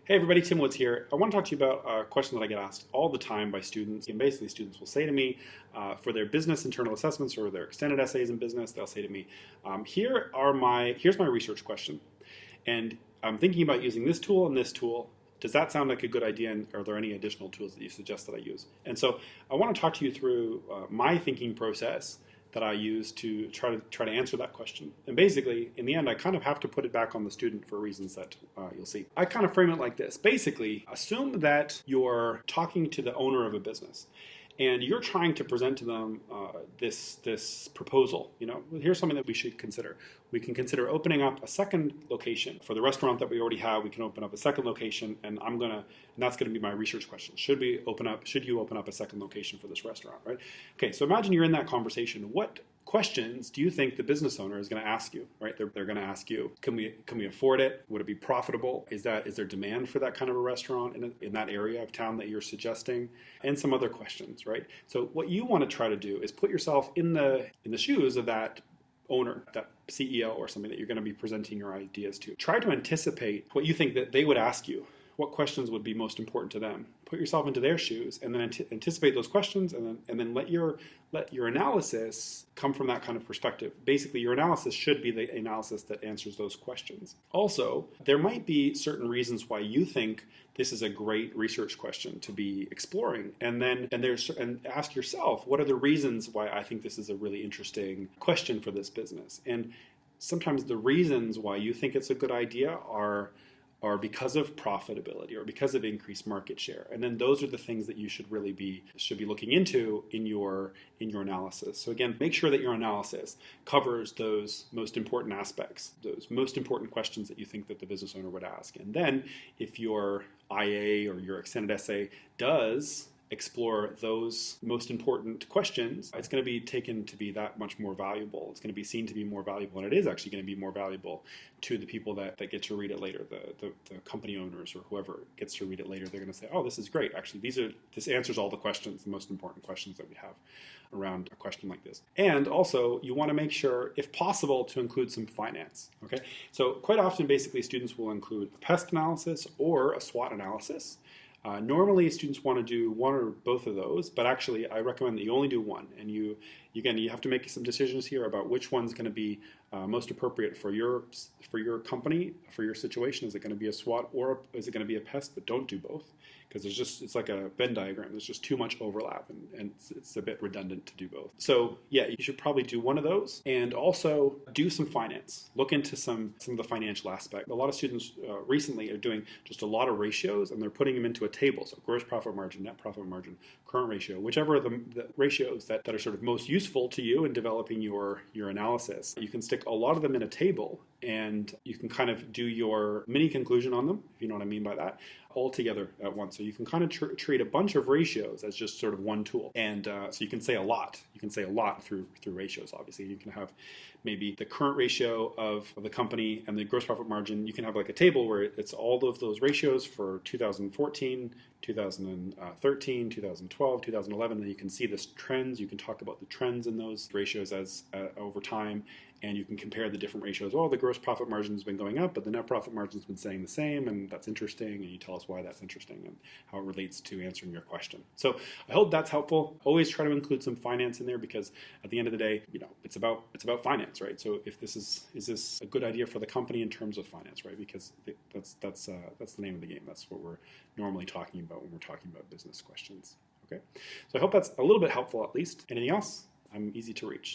Hey everybody, Tim Woods here. I want to talk to you about a question that I get asked all the time by students. And basically, students will say to me for their business internal assessments or their extended essays in business, they'll say to me, here's my research question. And I'm thinking about using this tool and this tool. Does that sound like a good idea? And are there any additional tools that you suggest that I use? And so I want to talk to you through my thinking process that I use to try to answer that question. And basically, in the end, I kind of have to put it back on the student for reasons that you'll see. I kind of frame it like this. Basically, assume that you're talking to the owner of a business and you're trying to present to them this proposal. You know, here's something that we should consider. We can consider opening up a second location for the restaurant that we already have. We can open up a second location, and that's gonna be my research question. Should you open up a second location for this restaurant, right? Okay, so imagine you're in that conversation. What questions do you think the business owner is going to ask you, right? They're going to ask you, can we afford it? Would it be profitable? Is there demand for that kind of a restaurant in that area of town that you're suggesting? And some other questions, right? So what you want to try to do is put yourself in the shoes of that owner, that CEO or something that you're going to be presenting your ideas to. Try to anticipate what you think that they would ask you. What questions would be most important to them? Put yourself into their shoes, and then anticipate those questions, and then let your analysis come from that kind of perspective. Basically, your analysis should be the analysis that answers those questions. Also, there might be certain reasons why you think this is a great research question to be exploring, and ask yourself, what are the reasons why I think this is a really interesting question for this business? And sometimes the reasons why you think it's a good idea are because of profitability or because of increased market share. And then those are the things that you should be looking into in your analysis. So again, make sure that your analysis covers those most important aspects, those most important questions that you think that the business owner would ask. And then if your IA or your extended essay does explore those most important questions, it's going to be taken to be that much more valuable. It's going to be seen to be more valuable, and it is actually going to be more valuable to the people that get to read it later, the company owners or whoever gets to read it later. They're going to say, oh, this is great. Actually, this answers all the questions, the most important questions that we have around a question like this. And also, you want to make sure, if possible, to include some finance. Okay, so quite often, basically, students will include a pest analysis or a SWOT analysis. Normally, students want to do one or both of those, but actually, I recommend that you only do one. And you have to make some decisions here about which one's going to be most appropriate for your company, for your situation. Is it going to be a SWOT or is it going to be a pest? But don't do both, because it's like a Venn diagram. There's just too much overlap, and it's a bit redundant to do both. So yeah, you should probably do one of those, and also do some finance. Look into some of the financial aspect. A lot of students recently are doing just a lot of ratios, and they're putting them into a table. So gross profit margin, net profit margin, current ratio, whichever are the ratios that are sort of most useful to you in developing your analysis. You can stick a lot of them in a table, and you can kind of do your mini conclusion on them, if you know what I mean by that, all together at once. So you can kind of treat a bunch of ratios as just sort of one tool. And so you can say a lot. You can say a lot through ratios, obviously. You can have maybe the current ratio of the company and the gross profit margin. You can have like a table where it's all of those ratios for 2014, 2013, 2012, 2011. Then you can see the trends. You can talk about the trends in those ratios as over time. And you can compare the different ratios. Oh, the gross profit margin has been going up, but the net profit margin has been staying the same, and that's interesting. And you tell us why that's interesting and how it relates to answering your question. So I hope that's helpful. Always try to include some finance in there, because at the end of the day, it's about finance, right? So if is this a good idea for the company in terms of finance, right? Because that's the name of the game. That's what we're normally talking about when we're talking about business questions. Okay, so I hope that's a little bit helpful at least. Anything else? I'm easy to reach.